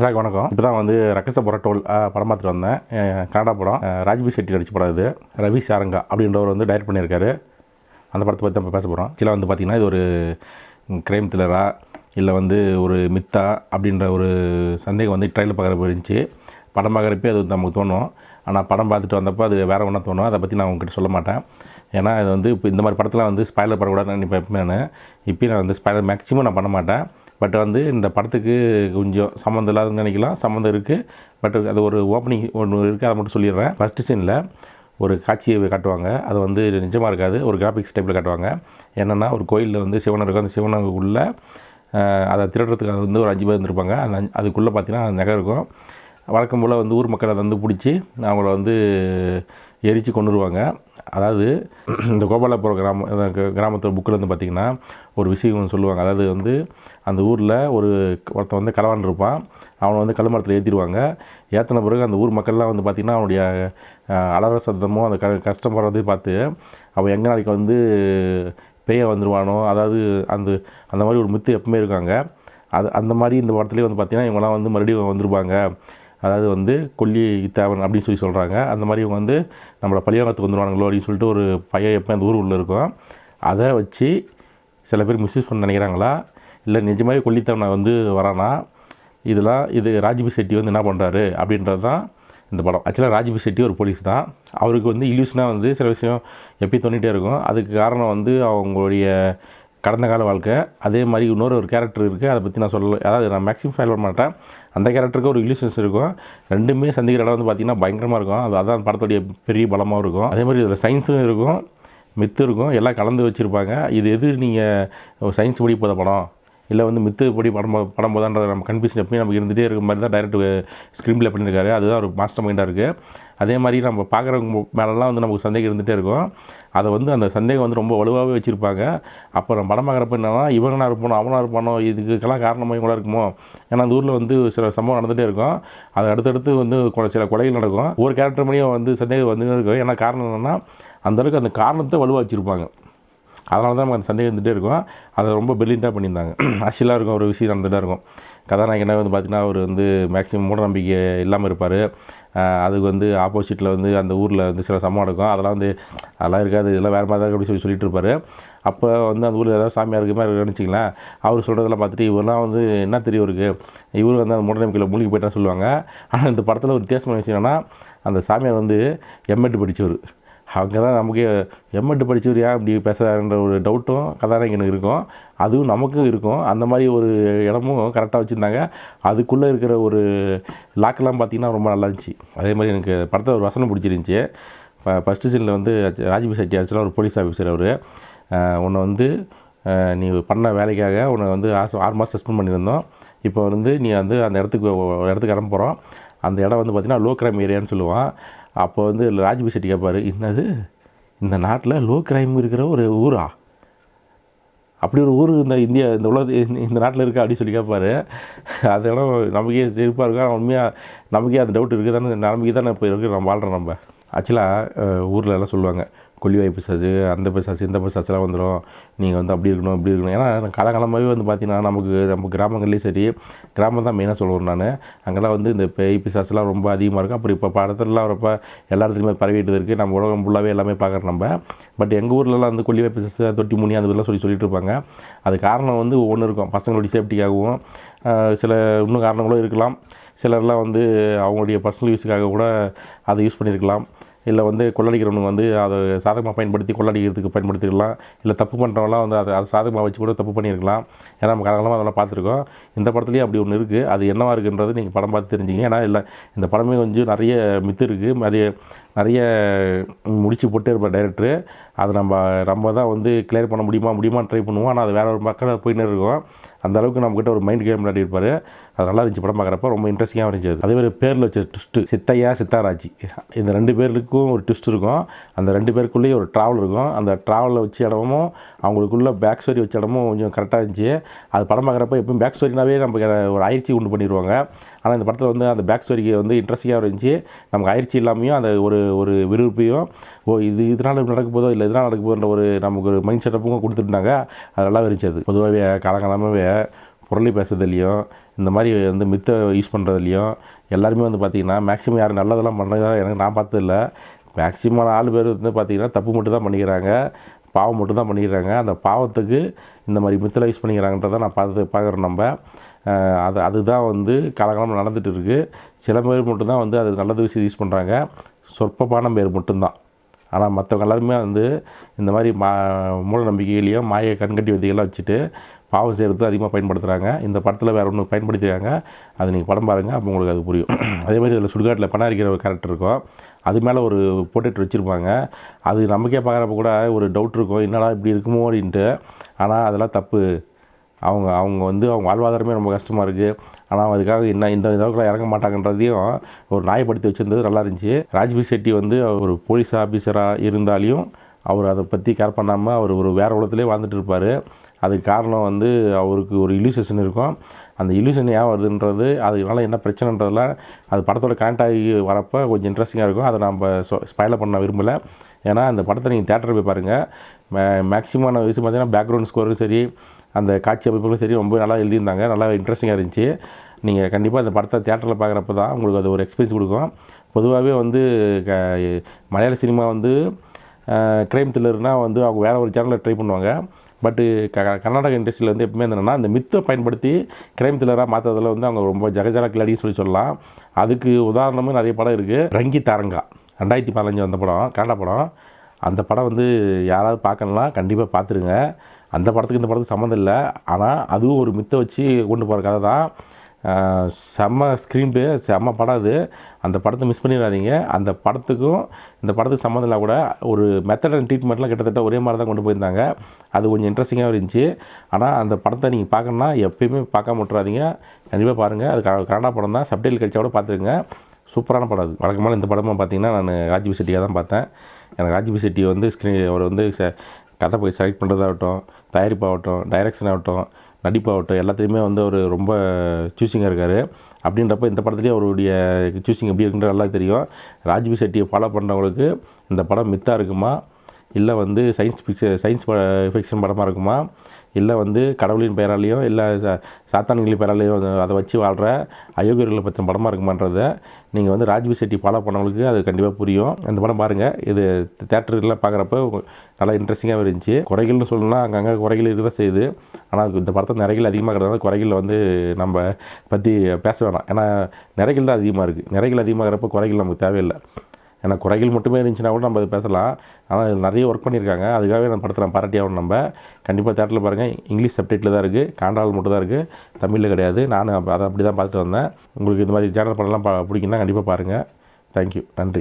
எல்லாருக்கும் வணக்கம். இப்போ தான் வந்து ரக்கச பொரட்டோல் படம் பார்த்துட்டு வந்தேன். கன்னடா படம். ராஜ்பி செட்டி நடிச்ச படம் இது. ரவி சாரங்கா அப்படின்றவர் வந்து டைரக்ட் பண்ணியிருக்காரு. அந்த படத்தை பற்றி நம்ம பேச போகிறோம். ஆக்சுவலாக வந்து பார்த்திங்கன்னா இது ஒரு க்ரைம் த்ரில்லரா இல்லை வந்து ஒரு மித்தா அப்படின்ற ஒரு சந்தேகம் வந்து ட்ரைலர் பார்க்குறப்ப இருந்துச்சு. படம் பார்க்குறப்பே அது நமக்கு தோணும். ஆனால் படம் பார்த்துட்டு வந்தப்போ அது வேறு ஒன்றா தோணும். அதை பற்றி நான் உங்ககிட்ட சொல்ல மாட்டேன். ஏன்னா இது வந்து இப்போ இந்த மாதிரி படத்தில் வந்து ஸ்பாய்லர் படக்கூடாதுன்னு இப்போ எப்பவுமே இப்போயும் நான் வந்து ஸ்பாய்லர் மேக்ஸிமம் நான் பண்ண மாட்டேன். பட் வந்து இந்த படத்துக்கு கொஞ்சம் சம்மந்தம் இல்லாதுன்னு நினைக்கலாம், சம்மந்தம் இருக்குது. பட் அது ஒரு ஓப்பனிங் ஒன்று இருக்குது, அதை மட்டும் சொல்லிடுறேன். ஃபஸ்ட்டு சீனில் ஒரு காட்சியை காட்டுவாங்க. அது வந்து நிஜமாக இருக்காது, ஒரு கிராஃபிக்ஸ் டைப்பில் காட்டுவாங்க. என்னென்னா ஒரு கோயிலில் வந்து சிவன் இருக்கும். அந்த சிவனுக்குள்ளே அதை திருடுறதுக்கு அது வந்து ஒரு 5 பேர் இருந்திருப்பாங்க. அந்த அதுக்குள்ளே பார்த்திங்கன்னா நகை இருக்கும். வழக்கம் போல் வந்து ஊர் மக்கள் அதை வந்து பிடிச்சி அவங்கள வந்து எரித்து கொண்டுருவாங்க. அதாவது இந்த கோபாலபுரம் கிராமத்து புக்கில் வந்து பார்த்திங்கன்னா ஒரு விஷயம் சொல்லுவாங்க. அதாவது வந்து அந்த ஊரில் ஒருத்தன் வந்து களவான் இருப்பான். அவனை வந்து கல்மரத்தில் ஏற்றிடுவாங்க. ஏற்றின பிறகு அந்த ஊர் மக்கள்லாம் வந்து பார்த்திங்கன்னா அவனுடைய அலற சத்தமோ அந்த கஷ்டப்படுறதை பார்த்து அவன் எங்கே நாளைக்கு வந்து பேய வந்துடுவானோ, அதாவது அந்த மாதிரி ஒரு மித்து எப்பவுமே இருக்காங்க. அந்த மாதிரி இந்த படத்துலேயே வந்து பார்த்திங்கன்னா இவங்களாம் வந்து மறுபடியும் வந்துருப்பாங்க. அதாவது வந்து கொல்லி தேவன் அப்படின்னு சொல்கிறாங்க. அந்த மாதிரி இவங்க வந்து நம்மளை பழியாகத்துக்கு வந்துடுவானுங்களோ அப்படின்னு சொல்லிட்டு ஒரு பையன் எப்போ அந்த ஊர் உள்ளே இருக்கும். அதை வச்சு சில பேர் மிஸ்யூஸ் பண்ண நினைக்கிறாங்களா, இல்லை நிஜமாகவே கொல்லித்தவனை வந்து வரானா, இது ராஜ்பி செட்டி வந்து என்ன பண்ணுறாரு அப்படின்றது தான் இந்த படம். ஆக்சுவலாக ராஜ்பி செட்டி ஒரு போலீஸ் தான். அவருக்கு வந்து இல்யூஷனாக வந்து சில விஷயம் எப்படி தோண்டிகிட்டே இருக்கும். அதுக்கு காரணம் வந்து அவங்களுடைய கடந்த கால வாழ்க்கை. அதே மாதிரி இன்னொரு கேரக்டர் இருக்குது, அதை பற்றி நான் சொல்லலை. அதாவது நான் மேக்ஸிமம் ஃபைல் பண்ண மாட்டேன். அந்த கேரக்டருக்கு ஒரு இல்யூஷன்ஸ் இருக்கும். ரெண்டுமே சந்திக்கிற இடம் வந்து பார்த்திங்கன்னா பயங்கரமாக இருக்கும். அதான் படத்துடைய பெரிய பலமாகவும் இருக்கும். அதே மாதிரி இதில் சயின்ஸும் இருக்கும், மித்து இருக்கும், எல்லாம் கலந்து வச்சுருப்பாங்க. இது எது நீங்கள் சயின்ஸ் படி போத படம் இல்லை வந்து மித்து படி படம் போதான்ற நம்ம கன்ஃபியூஷன் எப்பயும் நமக்கு இருந்துகிட்டே இருக்க மாதிரி தான் டைரக்ட் ஸ்க்ரீன் ப்ளே பண்ணியிருக்காரு. அதுதான் ஒரு மாஸ்டர் மைண்டாக இருக்குது. அதே மாதிரி நம்ம பார்க்குறவங்க மேலெலாம் வந்து நமக்கு சந்தேகம் இருந்துகிட்டே இருக்கும். அதை வந்து அந்த சந்தேகம் வந்து ரொம்ப வலுவாகவே வச்சுருப்பாங்க. அப்போ நம்ம படம் பார்க்குறப்ப என்னன்னா இவனாக இருப்பானோ அவனாக இருப்பானோ, இதுக்கெல்லாம் காரணமாக கூட இருக்குமோ. ஏன்னா அந்த ஊரில் வந்து சில சம்பவம் நடந்துகிட்டே இருக்கும். அது அடுத்தடுத்து வந்து சில கொலைகள் நடக்கும். ஒரு கேரக்டர் மணியும் வந்து சந்தேகம் வந்துட்டு இருக்கும். ஏன்னா காரணம் என்னென்னா அந்தளவுக்கு அந்த காரணத்தை வலுவாக வச்சுருப்பாங்க. அதனால தான் நமக்கு அந்த சந்தேகம் இருந்துகிட்டே இருக்கும். அதை ரொம்ப பிரில்லியண்ட்டாக பண்ணியிருந்தாங்க. ஆக்சுவலாக இருக்கும் ஒரு விஷயம் நடந்துகிட்டே இருக்கும். கதாநாயகனை வந்து பார்த்திங்கன்னா அவர் வந்து மேக்ஸிமம் மூட நம்பிக்கை இல்லாமல் இருப்பார். அதுக்கு வந்து ஆப்போசிட்டில் வந்து அந்த ஊரில் வந்து சில சம்பவம் நடக்கும். அதெல்லாம் இருக்காது, இதெல்லாம் வேறு மாதிரி தான் அப்படி சொல்லிட்டு இருப்பார். அப்போ வந்து அந்த ஊரில் ஏதாவது சாமியார் இருக்கிற மாதிரி நினச்சிங்களேன். அவர் சொல்கிறதெல்லாம் பார்த்துட்டு இவரெல்லாம் வந்து என்ன தெரியும் இருக்குது, இவர் வந்து அந்த மூட நம்பிக்கையில் மூழ்கி போயிட்டான்னு சொல்லுவாங்க. ஆனால் இந்த படத்தில் ஒரு வித்தியாசமான விஷயம் என்னென்னா அந்த சாமியார் வந்து எம்எட் படித்தவர். அவங்க தான் நமக்கு எம்எட் படித்தவர் ஏன் இப்படி பேசுகிறாருன்ற ஒரு டவுட்டும் கதாநாயகனுக்கு இருக்கும், அதுவும் நமக்கும் இருக்கும். அந்த மாதிரி ஒரு இடமும் கரெக்டாக வச்சுருந்தாங்க. அதுக்குள்ளே இருக்கிற ஒரு லாக்கெல்லாம் பார்த்திங்கன்னா ரொம்ப நல்லா இருந்துச்சு. அதே மாதிரி எனக்கு படத்தில் ஒரு வசனம் பிடிச்சிருந்துச்சி. ஃபஸ்ட்டு சீனில் வந்து ராஜ்பி செட்டி ஆக்சுவலாக ஒரு போலீஸ் ஆஃபீஸர். அவர் உன்னை வந்து நீ பண்ண வேலைக்காக உன்னை வந்து 6 மாதம் சஸ்பெண்ட் பண்ணியிருந்தோம். இப்போ வந்து நீ வந்து அந்த இடத்துக்கு இடம் போகிறோம். அந்த இடம் வந்து பார்த்திங்கன்னா லோ கிரைம் ஏரியான்னு சொல்லுவான். அப்போ வந்து ராஜ்பி செட்டி கேட்பார், என்னது இந்த நாட்டில் லோ கிரைம் இருக்கிற ஒரு ஊரா, அப்படி ஒரு ஊர் இந்த நாட்டில் இருக்கா அப்படின்னு சொல்லி கேட்பார். அது இடம் நமக்கே சிரிப்பாக இருக்கும். ஆனால் உண்மையாக நமக்கே அந்த டவுட் இருக்குது தானே, நம்பிக்கை தானே இப்போ இருக்குது நம்ம வாழ்கிறோம். நம்ம ஆக்சுவலாக ஊரில் எல்லாம் சொல்லுவாங்க கொல்லிவாய் பிசாசு, அந்த பிசாசு, இந்த பிசாசுலாம் வந்துடும், நீங்கள் வந்து அப்படி இருக்கணும் இப்படி இருக்கணும். ஏன்னா காலகாலமாகவே வந்து பார்த்திங்கன்னா நம்ம கிராமங்கள்லேயும் சரி, கிராமம் தான் மெயினாக சொல்லுவேன் நான். அங்கெல்லாம் வந்து இந்த பேய் பிசாசுலாம் ரொம்ப அதிகமாக இருக்கும். அப்படி இப்போ படத்துலலாம் வரப்போ எல்லா இடத்துலையுமே பரவிட்டு இருக்குது. நம்ம உலகம் ஃபுல்லாகவே எல்லாமே பார்க்குறோம் நம்ம. பட் எங்கள் ஊர்லலாம் வந்து கொல்லிவாய் பிசாசு, தொட்டி முனி அந்த மாதிரிலாம் சொல்லிட்டு இருப்பாங்க. அது காரணம் வந்து ஒவ்வொன்று இருக்கும். பசங்களுடைய சேஃப்டிக்காகவும் சில இன்னும் காரணங்களும் இருக்கலாம். சிலர்லாம் வந்து அவங்களுடைய பர்சனல் யூஸுக்காக கூட அதை யூஸ் பண்ணியிருக்கலாம். இல்லை வந்து கொள்ளடிக்கிறவங்க வந்து அதை சாதகமாக பயன்படுத்தி கொள்ளடிக்கிறதுக்கு பயன்படுத்திக்கலாம். இல்லை தப்பு பண்ணுறவங்களாம் வந்து அதை சாதகமாக வச்சு கூட தப்பு பண்ணியிருக்கலாம். ஏன்னா நம்ம காலகாலமாக அதெல்லாம் பார்த்துருக்கோம். இந்த படத்துலேயும் அப்படி ஒன்று இருக்குது. அது என்னவாக இருக்குன்றது நீங்கள் படம் பார்த்து தெரிஞ்சிங்க. ஏன்னா இல்லை இந்த படமே கொஞ்சம் நிறைய மித்து இருக்குது, நிறைய முடிச்சு போட்டே இருப்பார் டைரக்டரு. அதை நம்ம தான் வந்து கிளியர் பண்ண முடியுமான்னு ட்ரை பண்ணுவோம். ஆனால் அது வேறு ஒரு மக்கள் போயின்னு இருக்கும். அந்தளவுக்கு நம்மக்கிட்ட ஒரு மைண்ட் கேம் விளையாடி இருப்பார். அது நல்லா இருந்துச்சு. படம் பார்க்குறப்ப ரொம்ப இன்ட்ரெஸ்டிங்காக இருந்துச்சு. அதே மாதிரி பேரில் வச்ச ட்விஸ்ட்டு சித்தையா சித்தாராஜி, இந்த 2 பேருக்கும் ஒரு ட்விஸ்ட் இருக்கும். அந்த 2 பேருக்குள்ளேயும் ஒரு ட்ராவல் இருக்கும். அந்த ட்ராவலில் வச்ச இடமும் அவங்களுக்குள்ள பேக் ஸ்டோரி வச்ச இடமும் கொஞ்சம் கரெக்டாக இருந்துச்சு. அது படம் பார்க்குறப்ப எப்பவும் பேக் ஸ்டோரினாவே நமக்கு ஒரு ஆயிற்சி உண்டு பண்ணிடுவாங்க. ஆனால் இந்த படத்தில் வந்து அந்த பேக் ஸ்டோரிக்கு வந்து இன்ட்ரெஸ்டிங்காக இருந்துச்சு. நமக்கு ஆயிற்சி இல்லாமையும் அந்த ஒரு விருப்பையும் இதனால் நடக்க போதோ இல்லை இதனால் நடக்க போதுன்ற நமக்கு ஒரு மைண்ட் செட்டப்பும் கொடுத்துருந்தாங்க. அது நல்லா இருந்துச்சு. அது பொதுவாகவே காலகாலமாகவே புரளி பேசுறதுலையும் இந்த மாதிரி வந்து மித்தை யூஸ் பண்ணுறதுலையும் எல்லாருமே வந்து பார்த்திங்கன்னா மேக்ஸிமம் யாரும் நல்லதெல்லாம் பண்ணுறதா எனக்கு நான் பார்த்ததில்ல. மேக்ஸிமம் 4 பேர் வந்து பார்த்திங்கன்னா தப்பு மட்டும் தான் பண்ணிக்கிறாங்க, பாவம் மட்டும் தான் பண்ணிக்கிறாங்க. அந்த பாவத்துக்கு இந்த மாதிரி மித்தில் யூஸ் பண்ணிக்கிறாங்கன்றதை நான் பார்க்குறோம். நம்ம அதுதான் வந்து காலகாலமாக நடந்துகிட்டு இருக்குது. சில பேர் மட்டும்தான் வந்து அது நல்லது விஷயம் யூஸ் பண்ணுறாங்க, சொற்பமான பேர் மட்டும்தான். ஆனால் மற்றவங்க எல்லாருமே வந்து இந்த மாதிரி மூட நம்பிக்கைகளையும் மாய கண்கட்டி விதிகள்லாம் வச்சுட்டு பாவம் செய்கிறது அதிகமாக பயன்படுத்துகிறாங்க. இந்த படத்தில் வேறு ஒன்று பயன்படுத்திக்கிறாங்க, அது நீங்கள் படம் பாருங்கள், அப்போ உங்களுக்கு அது புரியும். அதே மாதிரி இதில் சுடுகாட்டில் பணம் அரிக்கிற ஒரு கேரக்டர் இருக்கும், அது மேலே ஒரு போர்ட்ரேட் வச்சுருப்பாங்க. அது நமக்கே பார்க்குறப்ப கூட ஒரு டவுட் இருக்கும், என்னடா இப்படி இருக்குமோ அப்படின்ட்டு. ஆனால் அதெல்லாம் தப்பு. அவங்க வந்து அவங்க வாழ்வாதாரமே ரொம்ப கஷ்டமாக இருக்குது. ஆனால் அதுக்காக இந்த அளவுக்குலாம் இறங்க மாட்டாங்கன்றதையும் ஒரு நியாயப்படுத்தி வச்சுருந்தது நல்லா இருந்துச்சு. ராஜ்பி செட்டி வந்து ஒரு போலீஸ் ஆஃபீஸராக இருந்தாலையும் அவர் அதை பற்றி கேர் பண்ணாமல் அவர் ஒரு வேறு உலகத்திலே வாழ்ந்துட்டு இருப்பார். அதுக்கு காரணம் வந்து அவருக்கு ஒரு இல்யூஷன் இருக்கும். அந்த இல்யூஷன் ஏன் வருதுன்றது, அதனால என்ன பிரச்சனைன்றதெல்லாம் அது படத்தோட கனெக்ட் ஆகி வரப்போ கொஞ்சம் இன்ட்ரெஸ்டிங்காக இருக்கும். அதை நம்ம ஸ்பாயில் பண்ண விரும்பலை. ஏன்னா அந்த படத்தை நீங்கள் தேட்டரில் போய் பாருங்கள். மேக்ஸிமமான விஷயம் பார்த்தீங்கன்னா பேக்ரவுண்ட் ஸ்கோரும் சரி, அந்த காட்சி அமைப்புகளும் சரி ரொம்ப நல்லா எழுதியிருந்தாங்க, நல்லா இன்ட்ரெஸ்டிங்காக இருந்துச்சு. நீங்கள் கண்டிப்பாக அந்த படத்தை தேட்டரில் பார்க்குறப்ப தான் உங்களுக்கு அது ஒரு எக்ஸ்பீரியன்ஸ் கொடுக்கும். பொதுவாகவே வந்து மலையாள சினிமா வந்து க்ரைம் த்ரில்லர்னால் வந்து அவங்க வேறு ஒரு சேனலில் ட்ரை பண்ணுவாங்க. பட்டு கர்நாடக இண்டஸ்ட்ரியில் வந்து எப்பவுமே என்னென்னா இந்த மித்தை பயன்படுத்தி க்ரைம் த்ரில்லராக மாற்றுறதுல வந்து அவங்க ரொம்ப ஜகஜால கிளாடின்னு சொல்லலாம். அதுக்கு உதாரணமும் நிறைய படம் இருக்குது. ரங்கி தாரங்கா 2015 வந்த படம், கன்னட படம். அந்த படம் வந்து யாராவது பார்க்கணும்னா கண்டிப்பாக பார்த்துருங்க. அந்த படத்துக்கு இந்த படத்துக்கு சம்மந்தம் இல்லை, ஆனால் அதுவும் ஒரு மித்தை வச்சு கொண்டு போகிற கதை தான். செம்ம ஸ்க்ரீன் ப்ளே, செம்ம படம் அது. அந்த படத்தை மிஸ் பண்ணிடாதீங்க. அந்த படத்துக்கும் இந்த படத்துக்கு சம்மந்தம் இல்லை கூட ஒரு மெத்தட் அண்ட் ட்ரீட்மெண்ட்லாம் கிட்டத்தட்ட ஒரே மாதிரி தான் கொண்டு போயிருந்தாங்க. அது கொஞ்சம் இன்ட்ரெஸ்டிங்காக இருந்துச்சு. ஆனால் அந்த படத்தை நீங்கள் பார்க்கணுன்னா எப்பயுமே பார்க்காம விட்டுறாதீங்க, கண்டிப்பாக பாருங்கள். அது கன்னடா படம் தான், சப்டைட்டில் கழிச்சா கூட பார்த்துருங்க. சூப்பரான படம் அது. வழக்கமான இந்த படமாக பார்த்தீங்கன்னா நான் ராஜ்பி செட்டியாக தான் பார்த்தேன். எனக்கு ராஜ்பி செட்டி வந்து அவர் வந்து கதை போய் செலக்ட் பண்ணுறதாகட்டும், தயாரிப்பாகட்டும், டைரக்ஷன் ஆகட்டும், நடிப்பாகட்டும், எல்லாத்தையுமே வந்து அவர் ரொம்ப சூஸிங்காக இருக்கார். அப்படின்றப்ப இந்த படத்துலேயே அவருடைய சூஸிங் எப்படி இருக்குன்ற நல்லா தெரியும். ராஜ்பி செட்டியை ஃபாலோ பண்ணுறவங்களுக்கு இந்த படம் மித்தாக இருக்குமா, இல்லை வந்து சயின்ஸ் ஃபிக்ஷன் படமாக இருக்குமா, இல்லை வந்து கடவுளின் பெயராலேயும் இல்லை சாத்தான்களின் பெயராலேயும் அதை வச்சு வாழ்கிற அயோக்கியர்களை பற்றின படமாக இருக்குமான்றதை நீங்கள் வந்து ராஜ்பி செட்டி ஃபாலோ பண்ணவங்களுக்கு அது கண்டிப்பாக புரியும். அந்த படம் பாருங்கள். இது தேட்டரில் பார்க்குறப்ப நல்லா இன்ட்ரெஸ்டிங்காக இருந்துச்சு. குறைகள்னு சொல்லணும்னா அங்கங்கே குறைகள் இருக்க தான் செய்யுது. ஆனால் இந்த படத்தில் நிறைகள் அதிகமாக இருக்கிறதால குறைகள் வந்து நம்ம பற்றி பேச வேணாம். ஏன்னா நிறைகள் தான் அதிகமாக இருக்குது. நிறைகள் அதிகமாகிறப்ப குறைகள் நமக்கு தேவையில்லை. ஏன்னா குறைகள் மட்டுமே இருந்துச்சுன்னா கூட நம்ம அது பேசலாம். ஆனால் இதில் நிறைய ஒர்க் பண்ணியிருக்காங்க. அதுக்காகவே அந்த படத்தில் பாராட்டியாகணும். நம்ம கண்டிப்பாக தேட்டரில் பாருங்கள். இங்கிலீஷ் சப்டைட்டில் தான் இருக்குது, கன்னடாவில் மட்டும் தான் இருக்குது, தமிழில் கிடையாது. நான் அதை அப்படி தான் பார்த்துட்டு வந்தேன். உங்களுக்கு இந்த மாதிரி சேனல் படம்லாம் பிடிக்குன்னா கண்டிப்பாக பாருங்கள். தேங்க்யூ, நன்றி.